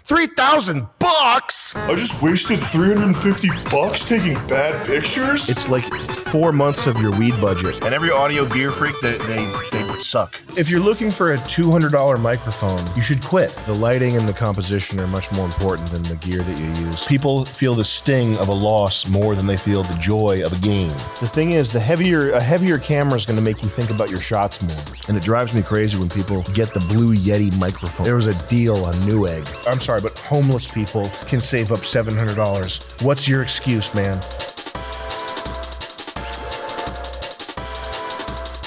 $3,000 bucks? I just wasted $350 taking bad pictures? It's like 4 months of your weed budget. And every audio gear freak, they suck. If you're looking for a $200 microphone, you should quit. The lighting and the composition are much more important than the gear that you use. People feel the sting of a loss more than they feel the joy of a gain. The thing is, a heavier camera is going to make you think about your shots more. And it drives me crazy when people get the Blue Yeti microphone. There was a deal on Newegg. I'm sorry, but homeless people can save up $700. What's your excuse, man?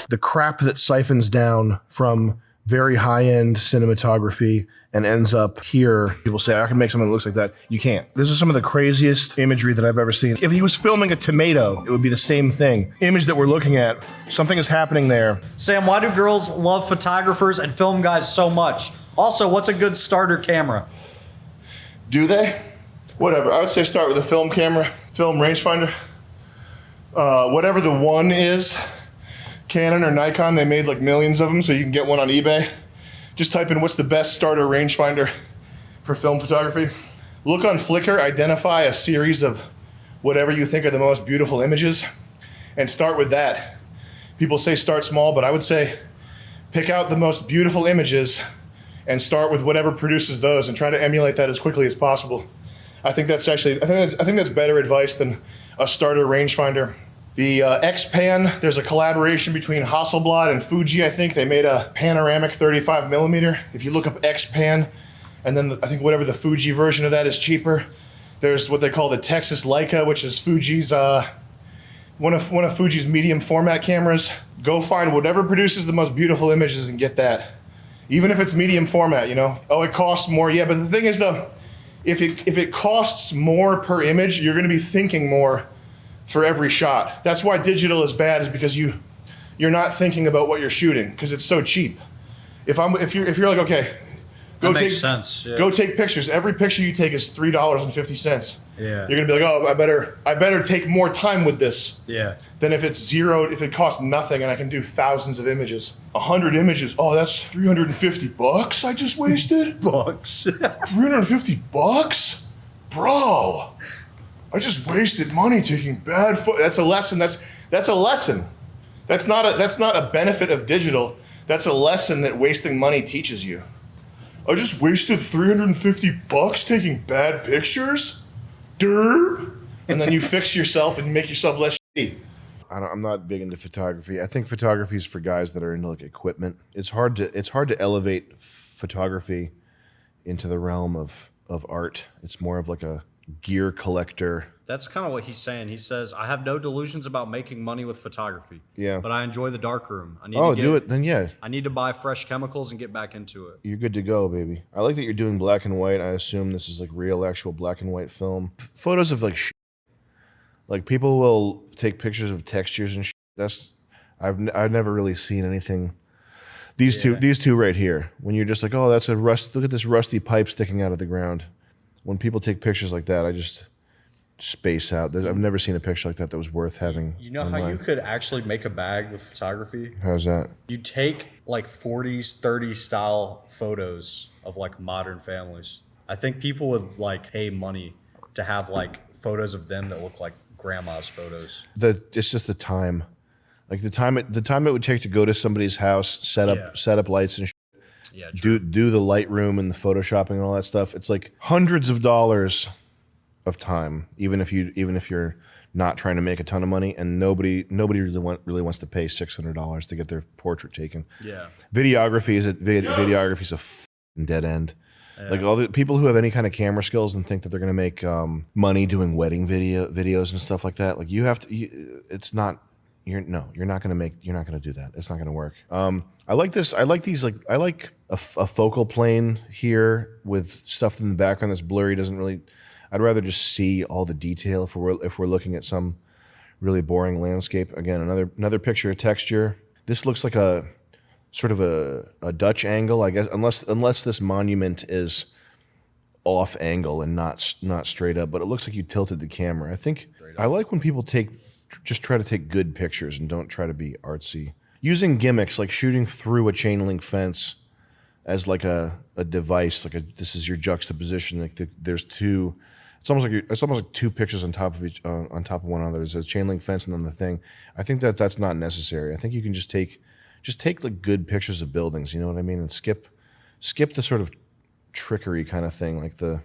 The crap that siphons down from very high-end cinematography and ends up here, people say, I can make something that looks like that. You can't. This is some of the craziest imagery that I've ever seen. If he was filming a tomato, it would be the same thing. Image that we're looking at, something is happening there. Sam, why do girls love photographers and film guys so much? Also, what's a good starter camera? Do they? Whatever. I would say start with a film camera, film rangefinder. Whatever the one is, Canon or Nikon, they made like millions of them, so you can get one on eBay. Just type in what's the best starter rangefinder for film photography. Look on Flickr, identify a series of whatever you think are the most beautiful images, and start with that. People say start small, but I would say pick out the most beautiful images and start with whatever produces those and try to emulate that as quickly as possible. I think that's better advice than a starter rangefinder. The X-Pan, there's a collaboration between Hasselblad and Fuji, I think. They made a panoramic 35 millimeter. If you look up X-Pan, and then I think whatever the Fuji version of that is cheaper. There's what they call the Texas Leica, which is Fuji's, one of Fuji's medium format cameras. Go find whatever produces the most beautiful images and get that. Even if it's medium format, you know. Oh, it costs more, yeah, but the thing is though, if it costs more per image, you're gonna be thinking more for every shot. That's why digital is bad, is because you're not thinking about what you're shooting because it's so cheap. If you're like, okay, go take pictures. Every picture you take is $3.50. Yeah. You're gonna be like, oh, I better take more time with this. Yeah. Than if it's zero, if it costs nothing and I can do thousands of images. 100 images, oh, that's $350 I just wasted? Bucks. $350? Bro. I just wasted money taking bad That's a lesson. That's a lesson. That's not a benefit of digital. That's a lesson that wasting money teaches you. I just wasted $350 taking bad pictures? Derp. And then you fix yourself and make yourself less shitty. I'm not big into photography. I think photography is for guys that are into like equipment. It's hard to elevate photography into the realm of art. It's more of like a gear collector. That's kind of what he's saying. He says, I have no delusions about making money with photography. Yeah. But I enjoy the darkroom. Do it, then yeah. I need to buy fresh chemicals and get back into it. You're good to go, baby. I like that you're doing black and white. I assume this is like real, actual black and white film. Photos of like like people will take pictures of textures and I've never really seen anything. These two right here. When you're just like, oh, that's look at this rusty pipe sticking out of the ground. When people take pictures like that, I just space out. I've never seen a picture like that was worth having. You know online. how you could actually make a bag with photography? How's that? You take like 40s, 30s style photos of like modern families. I think people would like pay money to have like photos of them that look like grandma's photos. It's just the time. Like the time it would take to go to somebody's house, set up lights and yeah, do the Lightroom and the photoshopping and all that stuff. It's like hundreds of dollars of time, even if you're not trying to make a ton of money, and nobody really wants to pay $600 to get their portrait taken. Yeah. Videography is a f***ing dead end. Yeah. Like all the people who have any kind of camera skills and think that they're going to make money doing wedding videos and stuff like that. Like you're not going to do that. It's not going to work. I like this. I like a focal plane here with stuff in the background that's blurry. I'd rather just see all the detail if we're looking at some really boring landscape. Again, another picture of texture. This looks like a sort of a Dutch angle, I guess, unless this monument is off angle and not straight up, but it looks like you tilted the camera. I like when people just try to take good pictures and don't try to be artsy. Using gimmicks like shooting through a chain link fence as like a device, like this is your juxtaposition. Like there's two. It's almost like two pictures on top of on top of one another. There's a chain link fence and then the thing. I think that's not necessary. I think you can just take like good pictures of buildings. You know what I mean? And skip the sort of trickery kind of thing, like the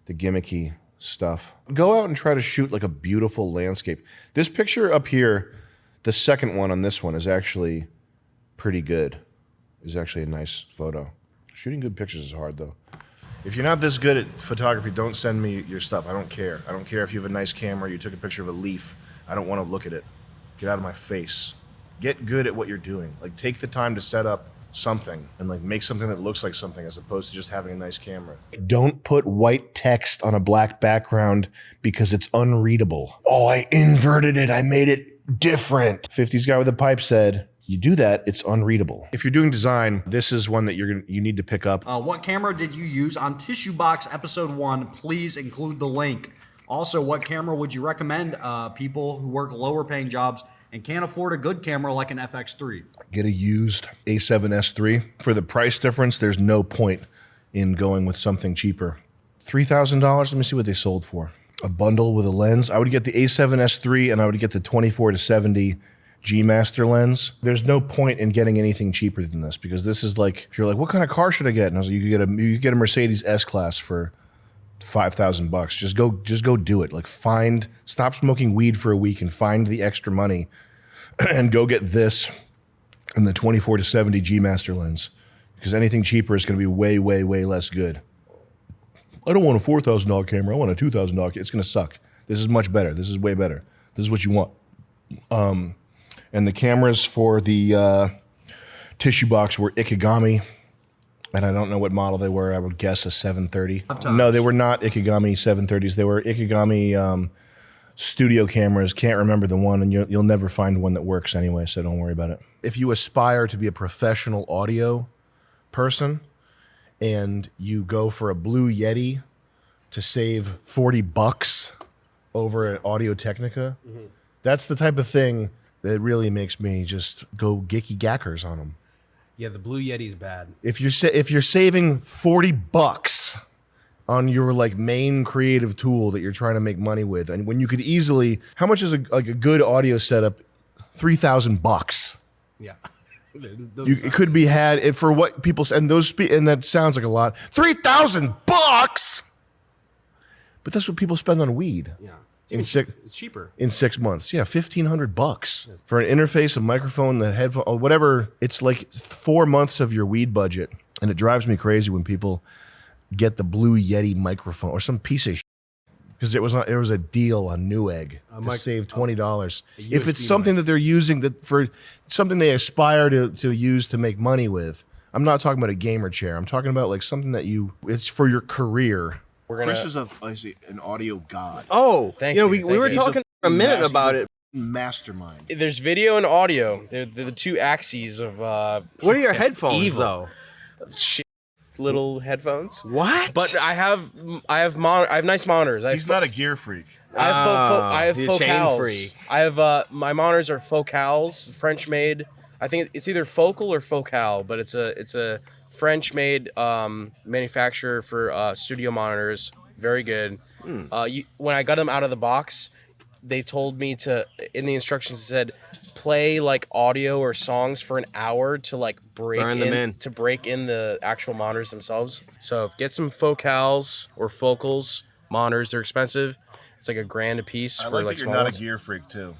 gimmicky stuff. Go out and try to shoot like a beautiful landscape. This picture up here, the second one on this one, is actually pretty good. It's actually a nice photo. Shooting good pictures is hard though. If you're not this good at photography, don't send me your stuff. I don't care. I don't care if you have a nice camera, you took a picture of a leaf. I don't want to look at it. Get out of my face. Get good at what you're doing. Like, take the time to set up something and like make something that looks like something as opposed to just having a nice camera. Don't put white text on a black background because it's unreadable. Oh, I inverted it. I made it different. 50s guy with a pipe said, you do that, it's unreadable. If you're doing design, this is one that you need to pick up. What camera did you use on Tissue Box Episode 1? Please include the link. Also, what camera would you recommend people who work lower paying jobs and can't afford a good camera like an FX3? Get a used A7S III. For the price difference, there's no point in going with something cheaper. $3,000, let me see what they sold for. A bundle with a lens. I would get the A7S III and I would get the 24-70 G Master lens. There's no point in getting anything cheaper than this because this is like, if you're like, what kind of car should I get? And I was like, you could get a Mercedes S-Class for $5,000. Just go do it. Like, stop smoking weed for a week and find the extra money and go get this and the 24-70 G Master lens because anything cheaper is going to be way, way, way less good. I don't want a $4,000 camera. I want a $2,000 camera. It's going to suck. This is much better. This is way better. This is what you want. And the cameras for the Tissue Box were Ikegami, and I don't know what model they were. I would guess a 730. No, they were not Ikegami 730s. They were Ikegami studio cameras. Can't remember the one, and you'll never find one that works anyway, so don't worry about it. If you aspire to be a professional audio person and you go for a Blue Yeti to save $40 over at Audio Technica, that's the type of thing that really makes me just go gicky gackers on them. Yeah, the Blue Yeti's bad. If you're saving $40 on your like main creative tool that you're trying to make money with, and when you could easily, how much is a good audio setup? $3,000. Yeah, it could be had for what people and and that sounds like a lot. $3,000, but that's what people spend on weed. Yeah. It's cheaper in 6 months. Yeah, $1,500 for an interface, a microphone, the headphone, whatever. It's like 4 months of your weed budget, and it drives me crazy when people get the Blue Yeti microphone or some piece of shit because it was a deal on Newegg to save $20. If it's something that they're using for something they aspire to use to make money with, I'm not talking about a gamer chair. I'm talking about like something that it's for your career. Chris is an audio god. Oh, Thank you. We were talking for a minute about it. Mastermind. There's video and audio. They're the two axes of What are your headphones evil. though? Shit, little headphones. What? But I have nice monitors. He's not a gear freak. I have he's a chain focals. freak. I have my monitors are focals, French made. I think it's either focal or focal, but it's a French made manufacturer for studio monitors. Very good. When I got them out of the box, they told me in the instructions it said play like audio or songs for an hour to like break in the actual monitors themselves. So get some focals or focals monitors. They're expensive. It's like $1,000 a piece I for like like that you're small not ones. a gear freak too.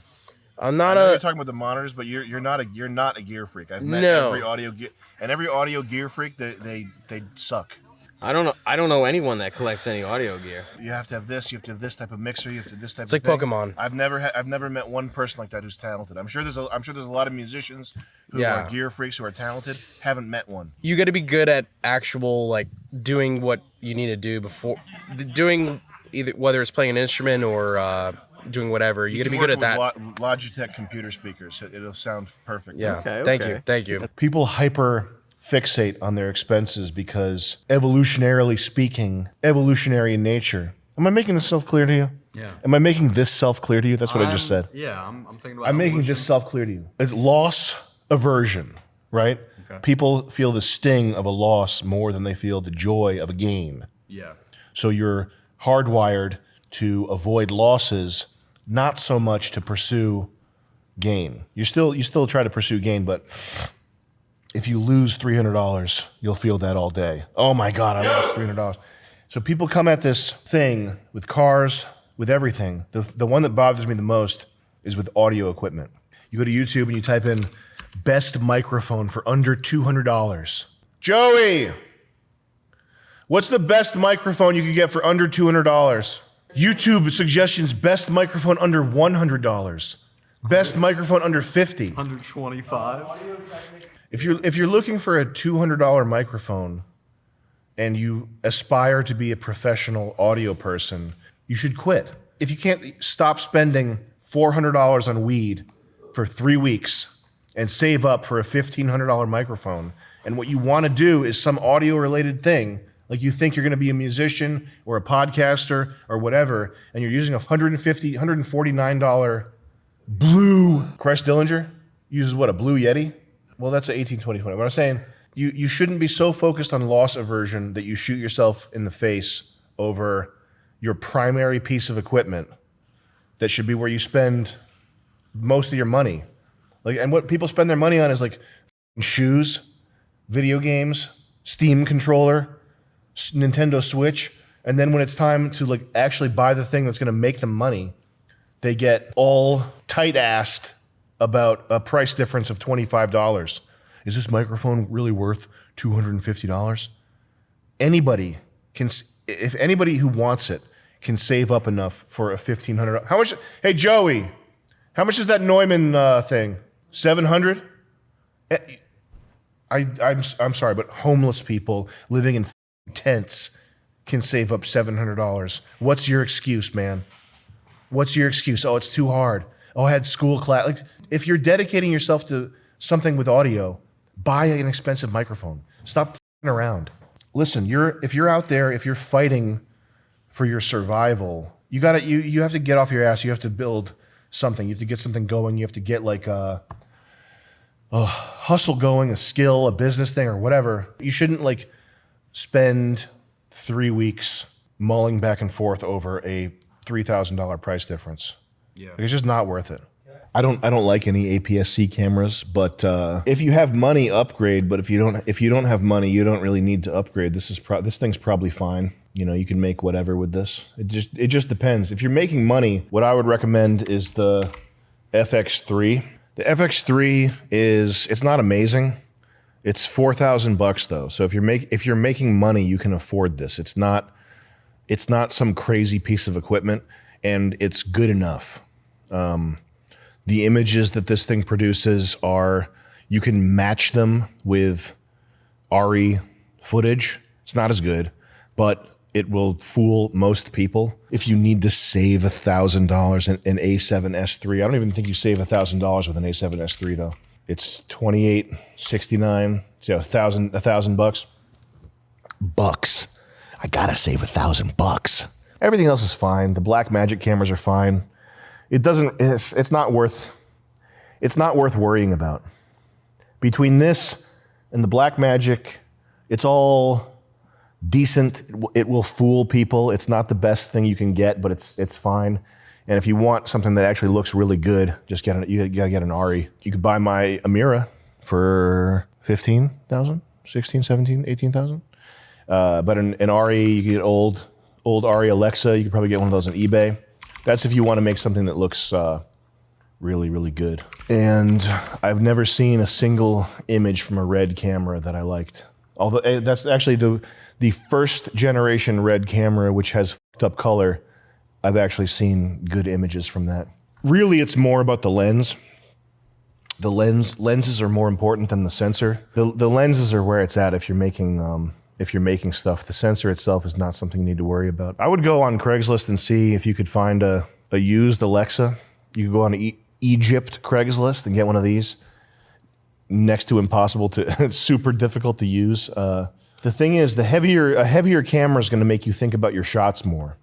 I'm I not know a you're talking about the monitors, but you're not a gear freak. I've met No. every audio gear freak. They suck. I don't know anyone that collects any audio gear. You have to have this. You have to have this type of mixer. You have to have this type. It's of like thing. Pokemon. I've never met one person like that who's talented. I'm sure there's a lot of musicians who Yeah. are gear freaks who are talented. Haven't met one. You got to be good at actual like doing what you need to do before doing either whether it's playing an instrument or doing whatever. You got to be good at that. Logitech computer speakers. It'll sound perfect. Yeah. Okay. Thank you. People hyper fixate on their expenses because evolutionarily speaking, evolutionary in nature. Am I making this self-clear to you? Yeah. Am I making this self-clear to you? That's what I just said. Yeah, I'm thinking about I'm making evolution. this self-clear to you. It's loss aversion, right? Okay. People feel the sting of a loss more than they feel the joy of a gain. Yeah. So you're hardwired to avoid losses, not so much to pursue gain. You still try to pursue gain, but if you lose $300, you'll feel that all day. Oh my God, I lost $300. So people come at this thing with cars, with everything. The one that bothers me the most is with audio equipment. You go to YouTube and you type in best microphone for under $200. Joey, what's the best microphone you can get for under $200? YouTube suggestions best microphone under $100. Best microphone under $50. 125. If you're looking for a $200 microphone and you aspire to be a professional audio person, you should quit. If you can't stop spending $400 on weed for 3 weeks and save up for a $1,500 microphone, and what you want to do is some audio related thing, like you think you're going to be a musician or a podcaster or whatever, and you're using a $149 blue Christ Dillinger uses what, a blue Yeti? Well, that's an 18-20-20. What I'm saying, you shouldn't be so focused on loss aversion that you shoot yourself in the face over your primary piece of equipment. That should be where you spend most of your money. Like, and what people spend their money on is like shoes, video games, Steam controller, Nintendo Switch, and then when it's time to like actually buy the thing that's going to make them money, they get all tight-assed about a price difference of $25. Is this microphone really worth $250? Anybody can, if anybody who wants it can save up enough for a $1,500. How much? Hey Joey, how much is that Neumann thing? $700? I'm sorry, but homeless people living in tents can save up $700. What's your excuse, man? What's your excuse? Oh, it's too hard. Oh, I had school class. Like, if you're dedicating yourself to something with audio, buy an expensive microphone. Stop f***ing around. Listen, if you're out there, if you're fighting for your survival, you have to get off your ass. You have to build something. You have to get something going. You have to get like a hustle going, a skill, a business thing, or whatever. You shouldn't like spend 3 weeks mulling back and forth over a $3,000 price difference. Yeah, like, it's just not worth it. I don't like any APS-C cameras, but if you have money, upgrade. But if you don't have money, you don't really need to upgrade. This thing's probably fine. You know, you can make whatever with this. It just depends. If you're making money, what I would recommend is the FX3. The FX3 it's not amazing. It's $4,000 though. So if you're making money, you can afford this. It's not some crazy piece of equipment, and it's good enough. The images that this thing produces you can match them with ARRI footage. It's not as good, but it will fool most people. If you need to save $1,000 in an A7S III, I don't even think you save $1,000 with an A7S III though. It's $2,869, so $1,000 bucks. I gotta save $1,000. Everything else is fine. The Blackmagic cameras are fine. It's not worth worrying about. Between this and the Blackmagic, it's all decent. It will fool people. It's not the best thing you can get, but it's fine. And if you want something that actually looks really good, you gotta get an ARRI. You could buy my Amira for $15,000, $16,000, $17,000, $18,000. But an ARRI, you could get old ARRI Alexa. You could probably get one of those on eBay. That's if you want to make something that looks really, really good. And I've never seen a single image from a Red camera that I liked. Although that's actually the first generation Red camera, which has fucked up color. I've actually seen good images from that. Really, it's more about the lens. The lenses are more important than the sensor. The lenses are where it's at if you're making stuff. The sensor itself is not something you need to worry about. I would go on Craigslist and see if you could find a used Alexa. You could go on Egypt Craigslist and get one of these. Next to impossible it's super difficult to use. The thing is, a heavier camera is going to make you think about your shots more.